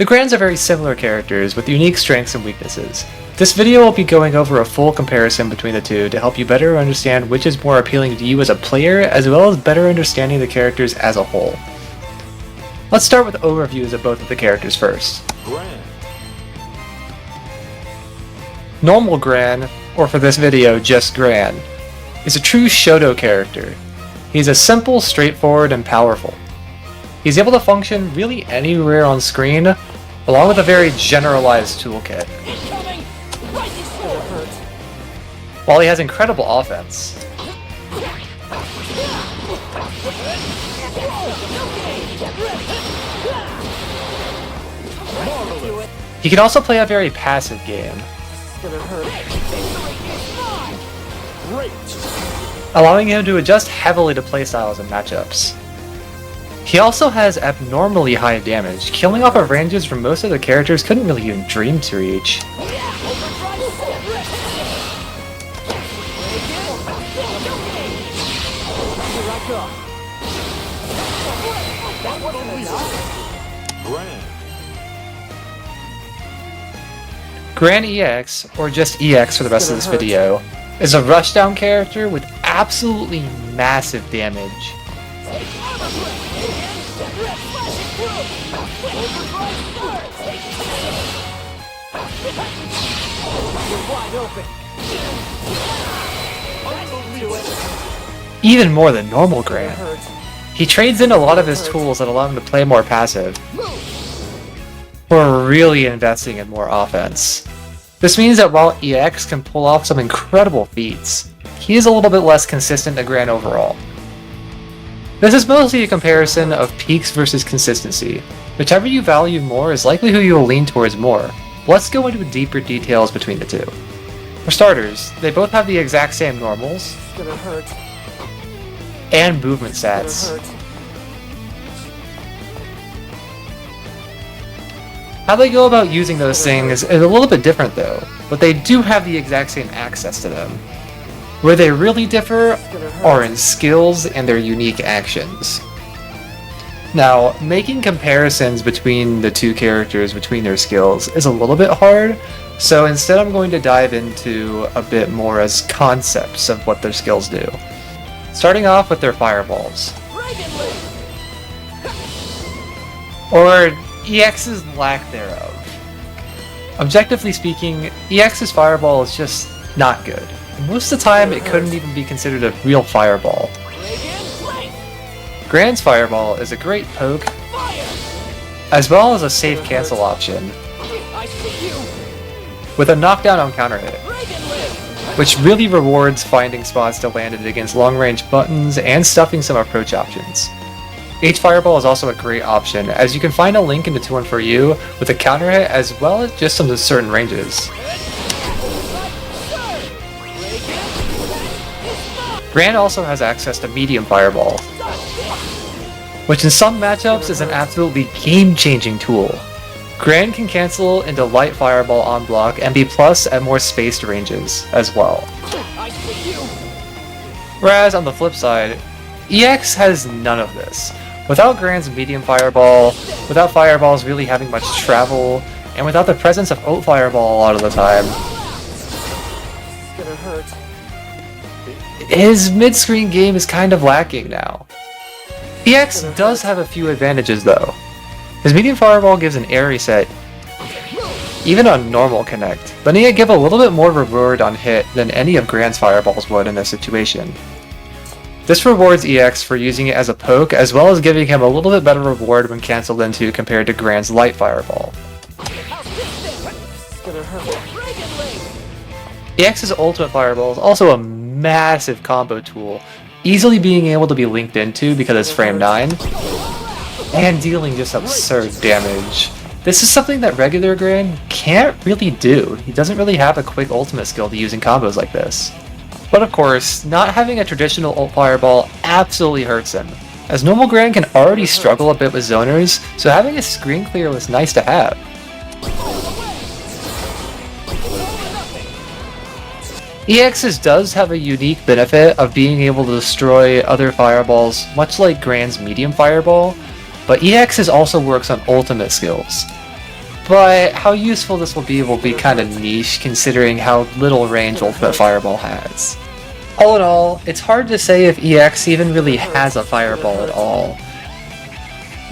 The Grans are very similar characters with unique strengths and weaknesses. This video will be going over a full comparison between the two to help you better understand which is more appealing to you as a player, as well as better understanding the characters as a whole. Let's start with overviews of both of the characters first. Gran. Normal Gran, or for this video just Gran, is a true Shoto character. He's a simple, straightforward, and powerful. He's able to function really anywhere on screen, along with a very generalized toolkit. While he has incredible offense, he can also play a very passive game, allowing him to adjust heavily to playstyles and matchups. He also has abnormally high damage, killing off of ranges where most of the characters couldn't really even dream to reach. Gran EX, or just EX for the rest of this video, is a rushdown character with absolutely massive damage. Even more than normal Gran. He trades in a lot of his tools that allow him to play more passive. We're really investing in more offense. This means that while EX can pull off some incredible feats, he is a little bit less consistent than Gran overall. This is mostly a comparison of peaks versus consistency. Whichever you value more is likely who you will lean towards more. Let's go into deeper details between the two. For starters, they both have the exact same normals and movement stats. How they go about using those things is a little bit different though, but they do have the exact same access to them. Where they really differ are in skills and their unique actions. Now, making comparisons between the two characters between their skills is a little bit hard, so instead I'm going to dive into a bit more as concepts of what their skills do. Starting off with their fireballs. Or EX's lack thereof. Objectively speaking, EX's fireball is just not good. Most of the time, it couldn't even be considered a real fireball. Gran's fireball is a great poke, as well as a safe cancel option, with a knockdown on counter hit, which really rewards finding spots to land it against long-range buttons and stuffing some approach options. H Fireball is also a great option, as you can find a link in the 2-1-4U with a counter hit as well as just some certain ranges. Gran also has access to Medium Fireball, which in some matchups is an absolutely game-changing tool. Gran can cancel into Light Fireball on block and be plus at more spaced ranges as well. Whereas on the flip side, EX has none of this. Without Gran's Medium Fireball, without Fireballs really having much travel, and without the presence of Oat Fireball a lot of the time, his mid-screen game is kind of lacking now. EX does have a few advantages though. His Medium Fireball gives an air reset, even on normal connect, letting it give a little bit more reward on hit than any of Gran's Fireballs would in this situation. This rewards EX for using it as a poke, as well as giving him a little bit better reward when cancelled into compared to Gran's Light Fireball. EX's Ultimate Fireball is also a massive combo tool, easily being able to be linked into because it's frame 9, and dealing just absurd damage. This is something that regular Gran can't really do. He doesn't really have a quick ultimate skill to use in combos like this. But of course, not having a traditional ult fireball absolutely hurts him, as normal Gran can already struggle a bit with zoners, so having a screen clear was nice to have. EX's does have a unique benefit of being able to destroy other fireballs, much like Gran's Medium Fireball, but EX's also works on ultimate skills. but how useful this will be kind of niche considering how little range Ultimate Fireball has. All in all, it's hard to say if EX even really has a fireball at all.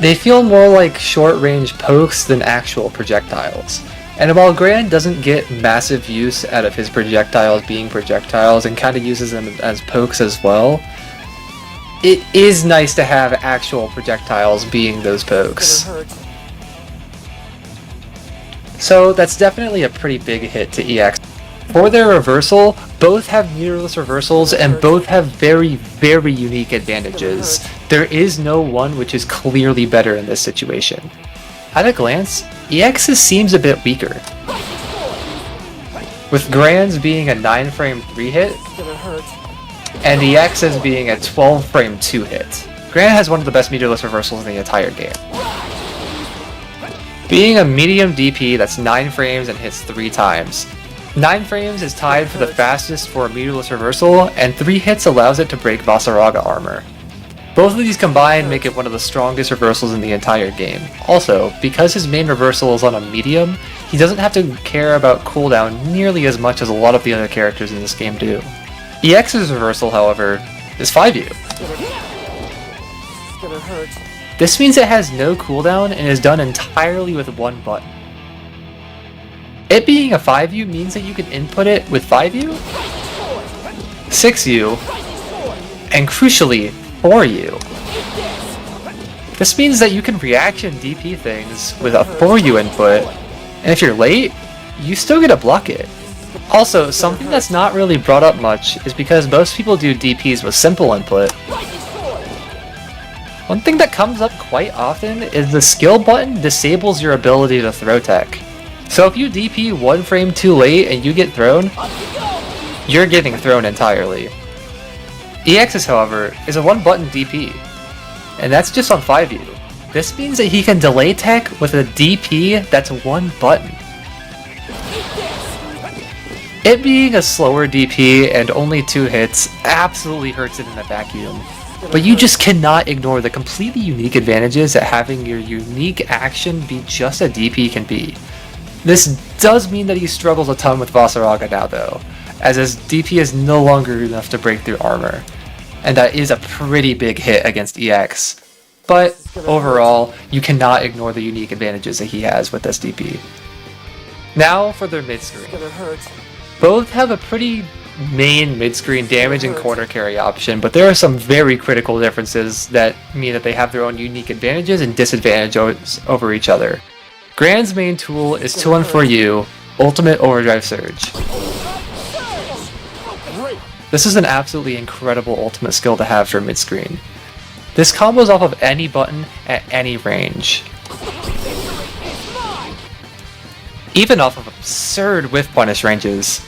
They feel more like short-range pokes than actual projectiles. And while Gran doesn't get massive use out of his projectiles being projectiles and kind of uses them as pokes as well, it is nice to have actual projectiles being those pokes. So that's definitely a pretty big hit to EX. For their reversal, both have meterless reversals and both have very, very unique advantages. There is no one which is clearly better in this situation. At a glance, EX's seems a bit weaker, with Gran's being a 9-frame 3-hit, and EX's being a 12-frame 2-hit. Gran has one of the best meterless reversals in the entire game. Being a medium DP that's 9 frames and hits 3 times. 9 frames is tied for the fastest for a meterless reversal, and 3 hits allows it to break Vasaraga armor. Both of these combined make it one of the strongest reversals in the entire game. Also, because his main reversal is on a medium, he doesn't have to care about cooldown nearly as much as a lot of the other characters in this game do. EX's reversal, however, is 5U. This means it has no cooldown and is done entirely with one button. It being a 5U means that you can input it with 5U, 6U, and crucially, 4U. This means that you can reaction DP things with a 4U input, and if you're late, you still get to block it. Also, something that's not really brought up much is because most people do DPs with simple input. One thing that comes up quite often is the skill button disables your ability to throw tech. So if you DP 1 frame too late and you get thrown, you're getting thrown entirely. EX's, however, is a 1-button DP, and that's just on 5U. This means that he can delay tech with a DP that's 1 button. It being a slower DP and only 2 hits absolutely hurts it in a vacuum, but you just cannot ignore the completely unique advantages that having your unique action be just a DP can be. This does mean that he struggles a ton with Vasaraga now though, as his DP is no longer enough to break through armor, and that is a pretty big hit against EX. But overall, you cannot ignore the unique advantages that he has with this DP. Now for their mid-screen. Both have a pretty main mid-screen damage and corner carry option, but there are some very critical differences that mean that they have their own unique advantages and disadvantages over each other. Gran's main tool is 2-1-4U, Ultimate Overdrive Surge. This is an absolutely incredible ultimate skill to have for mid-screen. This combos off of any button at any range, even off of absurd whiff punish ranges.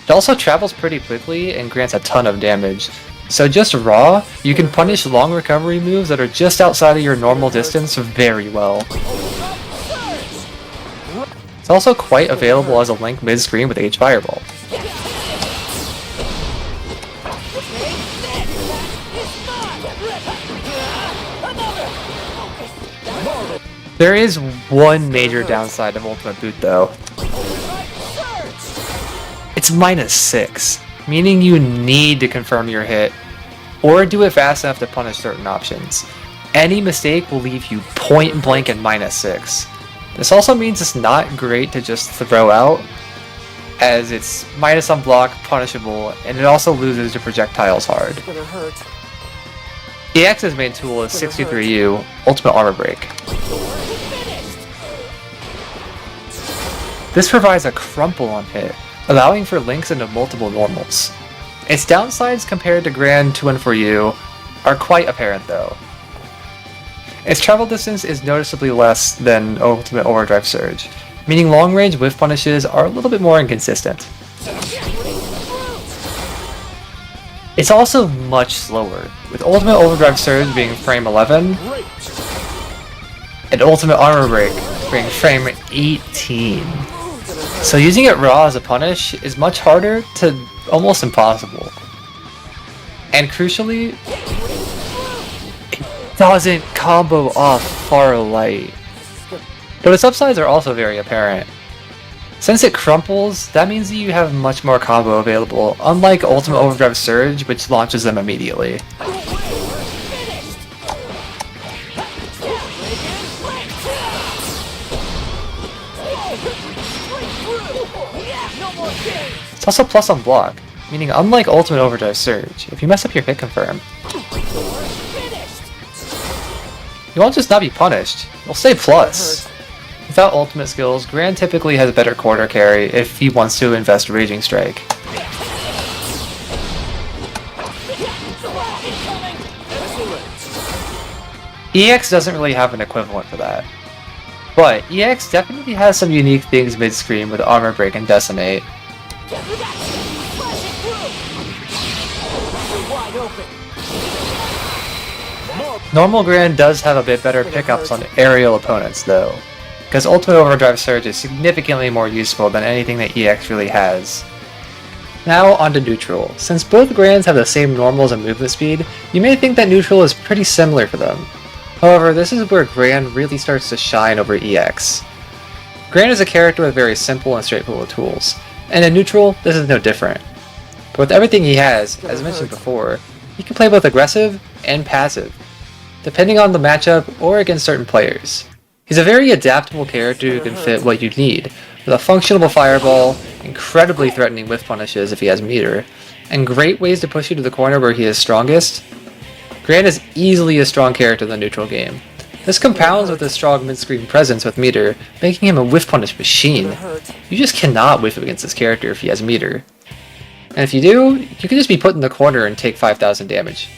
It also travels pretty quickly and grants a ton of damage. So just raw, you can punish long recovery moves that are just outside of your normal distance very well. It's also quite available as a link mid-screen with H Fireball. There is one major downside of Ultimate Boot though. It's -6, meaning you need to confirm your hit, or do it fast enough to punish certain options. Any mistake will leave you point blank at -6. This also means it's not great to just throw out, as it's minus on block, punishable, and it also loses to projectiles hard. EX's main tool is 63U, Ultimate Armor Break. This provides a crumple on hit, allowing for links into multiple normals. Its downsides compared to Gran 2-1-4U are quite apparent though. Its travel distance is noticeably less than Ultimate Overdrive Surge, meaning long-range whiff punishes are a little bit more inconsistent. It's also much slower, with Ultimate Overdrive Surge being frame 11, and Ultimate Armor Break being frame 18. So using it raw as a punish is much harder to almost impossible. And crucially, it doesn't combo off far light. But its upsides are also very apparent. Since it crumples, that means that you have much more combo available, unlike Ultimate Overdrive Surge, which launches them immediately. It's also plus on block, meaning unlike Ultimate Overdrive Surge, if you mess up your hit confirm, you won't just not be punished, you'll stay plus. Without ultimate skills, Gran typically has a better quarter carry if he wants to invest Raging Strike. EX doesn't really have an equivalent for that. But EX definitely has some unique things mid-screen with Armor Break and Decimate. Normal Gran does have a bit better pickups on aerial opponents though, because Ultimate Overdrive Surge is significantly more useful than anything that EX really has. Now onto neutral. Since both Grans have the same normals and movement speed, you may think that neutral is pretty similar for them. However, this is where Gran really starts to shine over EX. Gran is a character with very simple and straightforward tools, and in neutral, this is no different. But with everything he has, as mentioned before, he can play both aggressive and passive, depending on the matchup or against certain players. He's a very adaptable character who can fit what you need, with a functional fireball, incredibly threatening whiff punishes if he has meter, and great ways to push you to the corner where he is strongest. Gran is easily a strong character in the neutral game. This compounds with his strong mid-screen presence with meter, making him a whiff punish machine. You just cannot whiff against this character if he has meter. And if you do, you can just be put in the corner and take 5,000 damage.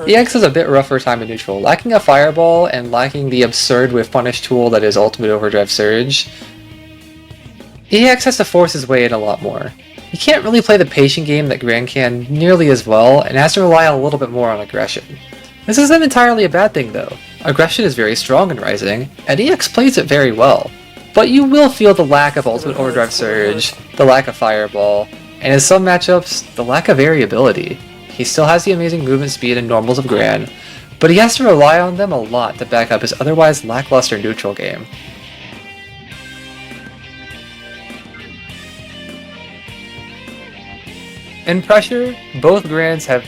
EX has a bit rougher time in neutral, lacking a fireball and lacking the absurd whiff punish tool that is Ultimate Overdrive Surge. EX has to force his way in a lot more. He can't really play the patient game that Gran can nearly as well, and has to rely a little bit more on aggression. This isn't entirely a bad thing though. Aggression is very strong in Rising, and EX plays it very well. But you will feel the lack of Ultimate Overdrive Surge, the lack of Fireball, and in some matchups, the lack of variability. He still has the amazing movement speed and normals of Gran, but he has to rely on them a lot to back up his otherwise lackluster neutral game. In pressure, both Grans have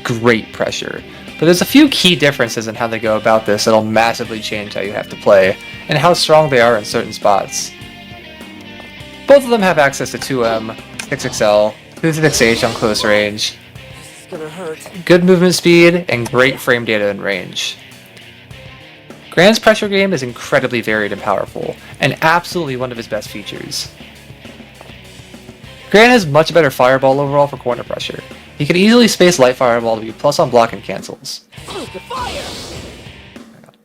great pressure, but there's a few key differences in how they go about this that'll massively change how you have to play, and how strong they are in certain spots. Both of them have access to 2M, 6XL, 236H on close range, good movement speed, and great frame data in range. Gran's pressure game is incredibly varied and powerful, and absolutely one of his best features. Gran has much better fireball overall for corner pressure. He can easily space light fireball to be plus on block and cancels.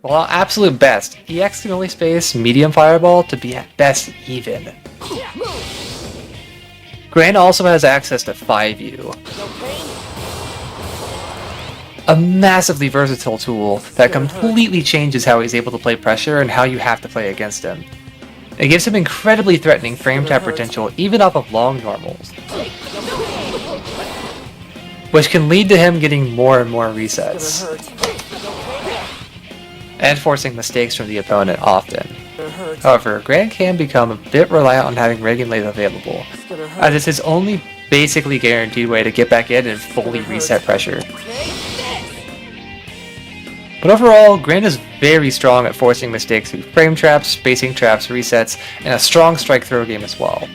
While at absolute best, EX can only space medium fireball to be at best even. Gran also has access to 5U, a massively versatile tool that completely changes how he's able to play pressure and how you have to play against him. It gives him incredibly threatening frame trap potential even off of long normals, which can lead to him getting more and more resets, and forcing mistakes from the opponent often. However, Gran can become a bit reliant on having Reagan Lathe available, as it's his only basically guaranteed way to get back in and fully reset pressure. But overall, Gran is very strong at forcing mistakes through frame traps, spacing traps, resets, and a strong strike throw game as well.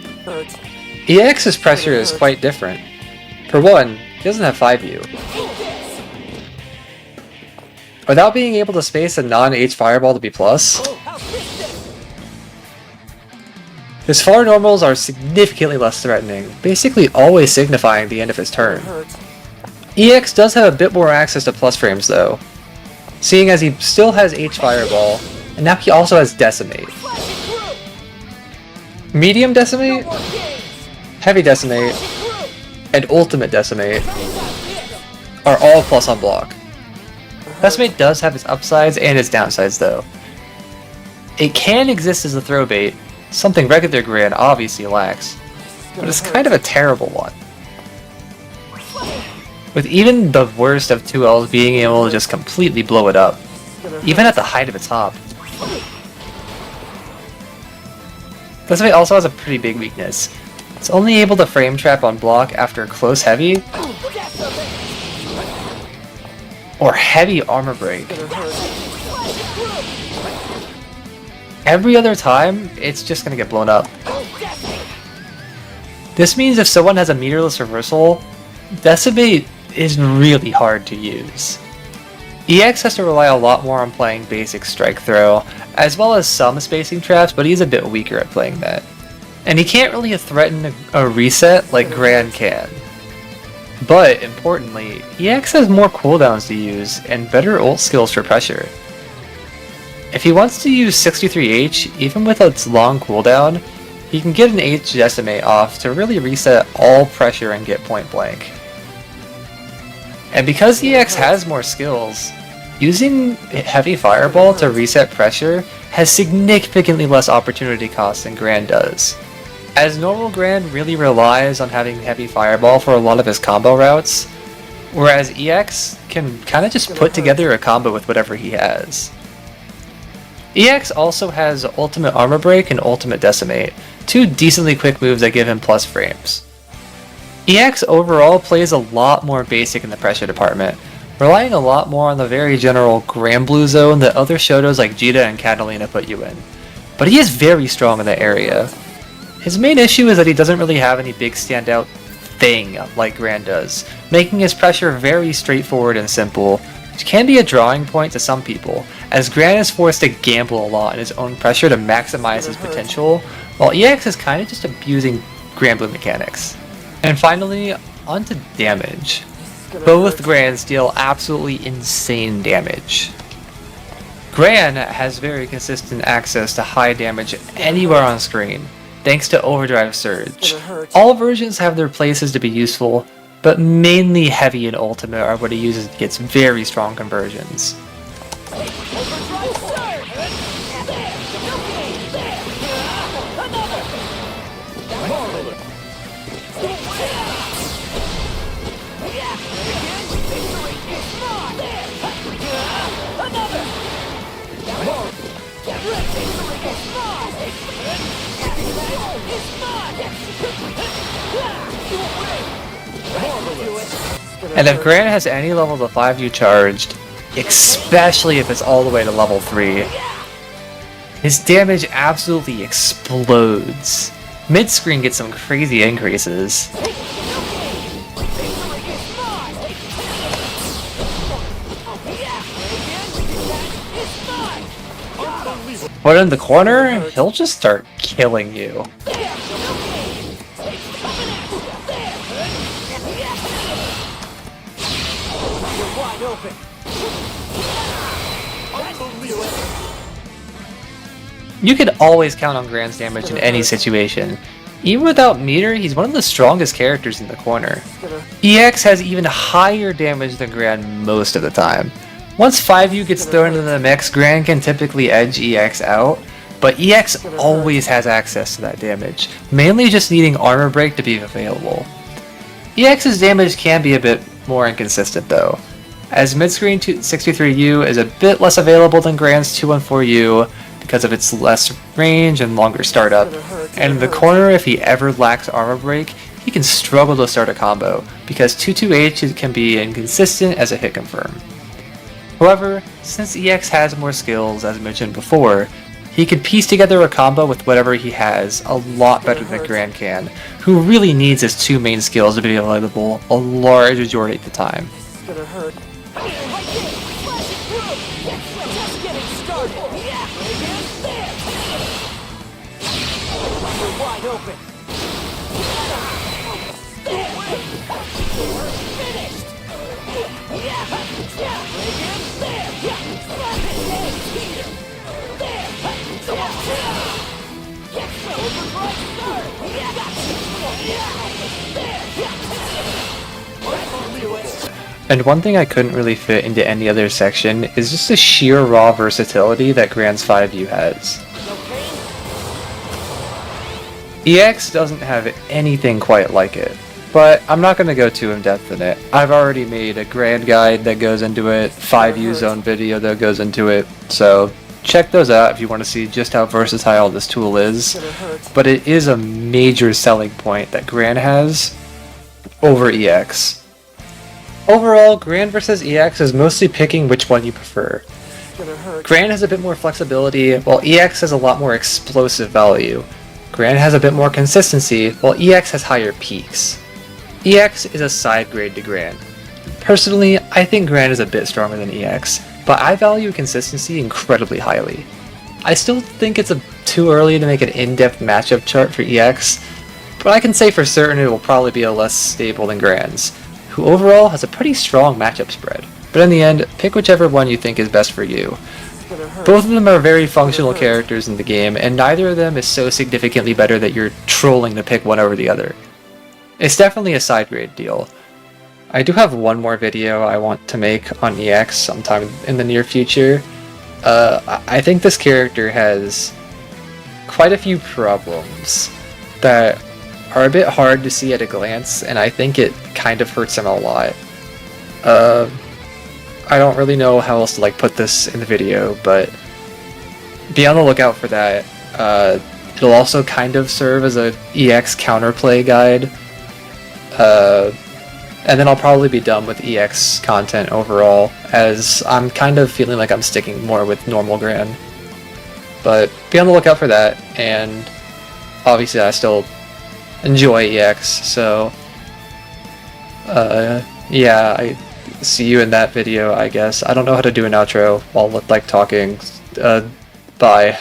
EX's pressure is quite different. For one, he doesn't have 5U. Without being able to space a non-H fireball to be plus, his far normals are significantly less threatening, basically always signifying the end of his turn. EX does have a bit more access to plus frames though, seeing as he still has H fireball, and now he also has Decimate. Medium Decimate, Heavy Decimate, and Ultimate Decimate are all plus on block. Decimate does have its upsides and its downsides though. It can exist as a throw bait, something regular Gran obviously lacks, but it's kind of a terrible one. With even the worst of 2Ls being able to just completely blow it up, even at the height of its hop. Decimate also has a pretty big weakness. It's only able to frame trap on block after close heavy or heavy armor break. Every other time, it's just gonna get blown up. This means if someone has a meterless reversal, Decimate is really hard to use. EX has to rely a lot more on playing basic strike throw, as well as some spacing traps, but he's a bit weaker at playing that. And he can't really threaten a reset like Gran can. But, importantly, EX has more cooldowns to use, and better ult skills for pressure. If he wants to use 63H, even with its long cooldown, he can get an H Decimate off to really reset all pressure and get point blank. And because EX has more skills, using Heavy Fireball to reset pressure has significantly less opportunity cost than Gran does. As normal Gran really relies on having Heavy Fireball for a lot of his combo routes, whereas EX can kinda just put together a combo with whatever he has. EX also has Ultimate Armor Break and Ultimate Decimate, two decently quick moves that give him plus frames. EX overall plays a lot more basic in the pressure department, relying a lot more on the very general Blazblue zone that other Shotos like Jita and Catalina put you in. But he is very strong in that area. His main issue is that he doesn't really have any big standout thing like Gran does, making his pressure very straightforward and simple, which can be a drawing point to some people, as Gran is forced to gamble a lot in his own pressure to maximize his potential, while EX is kinda just abusing Blazblue mechanics. And finally, onto damage. Both Grans deal absolutely insane damage. Gran has very consistent access to high damage anywhere on screen, thanks to Overdrive Surge. All versions have their places to be useful, but mainly Heavy and Ultimate are what he uses to get very strong conversions. And if Gran has any level of the 5U charged, especially if it's all the way to level 3, his damage absolutely explodes. Mid-screen gets some crazy increases. But in the corner, he'll just start killing you. You can always count on Gran's damage in any situation. Even without meter, he's one of the strongest characters in the corner. EX has even higher damage than Gran most of the time. Once 5U gets thrown into the mix, Gran can typically edge EX out, but EX always has access to that damage, mainly just needing armor break to be available. EX's damage can be a bit more inconsistent though, as mid-screen 63U is a bit less available than Gran's 214U because of its less range and longer startup, and in the corner if he ever lacks armor break, he can struggle to start a combo, because 22H can be inconsistent as a hit confirm. However, since EX has more skills, as mentioned before, he could piece together a combo with whatever he has a lot better than Gran can, who really needs his two main skills to be available a large majority of the time. And one thing I couldn't really fit into any other section is just the sheer raw versatility that Gran's 5U has. EX doesn't have anything quite like it, but I'm not going to go too in depth in it. I've already made a Gran guide that goes into it, 5U zone video that goes into it, so check those out if you want to see just how versatile this tool is. But it is a major selling point that Gran has over EX. Overall, Gran versus EX is mostly picking which one you prefer. Gran has a bit more flexibility, while EX has a lot more explosive value. Gran has a bit more consistency, while EX has higher peaks. EX is a side grade to Gran. Personally, I think Gran is a bit stronger than EX, but I value consistency incredibly highly. I still think it's too early to make an in-depth matchup chart for EX, but I can say for certain it will probably be a less stable than Gran's, who overall has a pretty strong matchup spread. But in the end, pick whichever one you think is best for you. Both of them are very functional characters in the game, and neither of them is so significantly better that you're trolling to pick one over the other. It's definitely a side grade deal. I do have one more video I want to make on EX sometime in the near future. I think this character has quite a few problems that are a bit hard to see at a glance, and I think it kind of hurts him a lot. I don't really know how else to put this in the video, but be on the lookout for that. It'll also kind of serve as a EX counterplay guide. And then I'll probably be done with EX content overall, as I'm kind of feeling like I'm sticking more with normal Gran. But be on the lookout for that, and obviously I still enjoy EX, so yeah, I see you in that video, I guess. I don't know how to do an outro while talking. Bye.